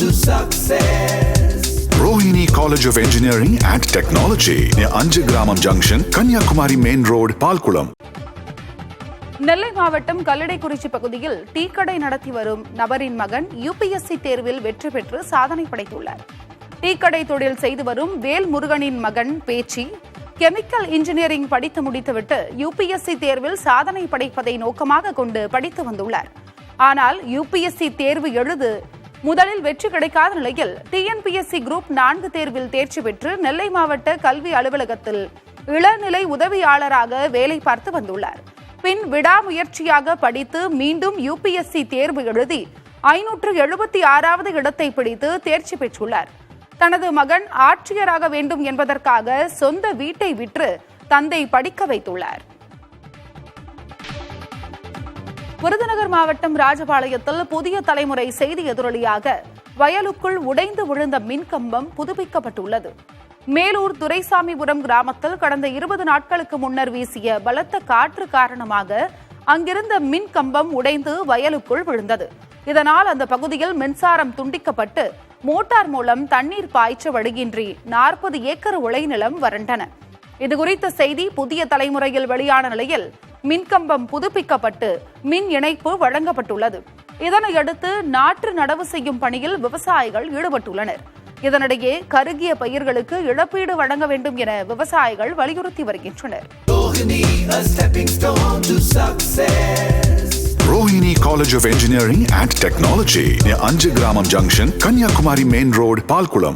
to success. Rohini College of Engineering and Technology near Anjagramam Junction, Kanyakumari Main Road, Palkulam. நெல்லை மாவட்டம் கல்லடைக்குறிச்சி பகுதியில் tea கடை நடத்தி வரும் நபரின் மகன் யுபிஎஸ்சி தேர்வில் வெற்றி பெற்று சாதனை படைத்துள்ளார். டீ கடை தொழில் செய்து வரும் வேல்முருகனின் மகன் பேச்சி கெமிக்கல் இன்ஜினியரிங் படித்து முடித்துவிட்டு யுபிஎஸ்சி தேர்வில் சாதனை படைப்பதை நோக்கமாக கொண்டு படித்து வந்துள்ளார். ஆனால் யுபிஎஸ்சி தேர்வு எழுது முதலில் வெற்றி கிடைக்காத நிலையில் டிஎன்பிஎஸ்சி குரூப் 4 தேர்வில் தேர்ச்சி பெற்று நெல்லை மாவட்ட கல்வி அலுவலகத்தில் இளநிலை உதவியாளராக வேலை பார்த்து வந்துள்ளார். பின் விடாமுயற்சியாக படித்து மீண்டும் யுபிஎஸ்சி தேர்வு எழுதி 576வது இடத்தை பிடித்து தேர்ச்சி பெற்றுள்ளார். தனது மகன் ஆட்சியராக வேண்டும் என்பதற்காக சொந்த வீட்டை விற்று தந்தை படிக்க வைத்துள்ளார். விருதுநகர் மாவட்டம் ராஜபாளையத்தில் புதிய தலைமுறை செய்தி எதிரொலியாக வயலுக்குள் உடைந்து விழுந்த மின்கம்பம் புதுப்பிக்கப்பட்டுள்ளது. மேலூர் துரைசாமிபுரம் கிராமத்தில் கடந்த 20 நாட்களுக்கு முன்னர் வீசிய பலத்த காற்று காரணமாக அங்கிருந்த மின்கம்பம் உடைந்து வயலுக்குள் விழுந்தது. இதனால் அந்த பகுதியில் மின்சாரம் துண்டிக்கப்பட்டு மோட்டார் மூலம் தண்ணீர் பாய்ச்ச வழியின்றி 40 ஏக்கர் விளைநிலம் வறண்டன. இதுகுறித்த செய்தி புதிய தலைமுறையில் வெளியான நிலையில் மின்கம்பம் புதுப்பிக்கப்பட்டு மின் இணைப்பு வழங்கப்பட்டுள்ளது. இதனையடுத்து நாற்று நடவு செய்யும் பணியில் விவசாயிகள் ஈடுபட்டுள்ளனர். இதனிடையே கருகிய பயிர்களுக்கு இழப்பீடு வழங்க வேண்டும் என விவசாயிகள் வலியுறுத்தி வருகின்றனர். Rohini College of Engineering and Technology near Anjagramam Junction, Kanyakumari Main Road, Palkulam.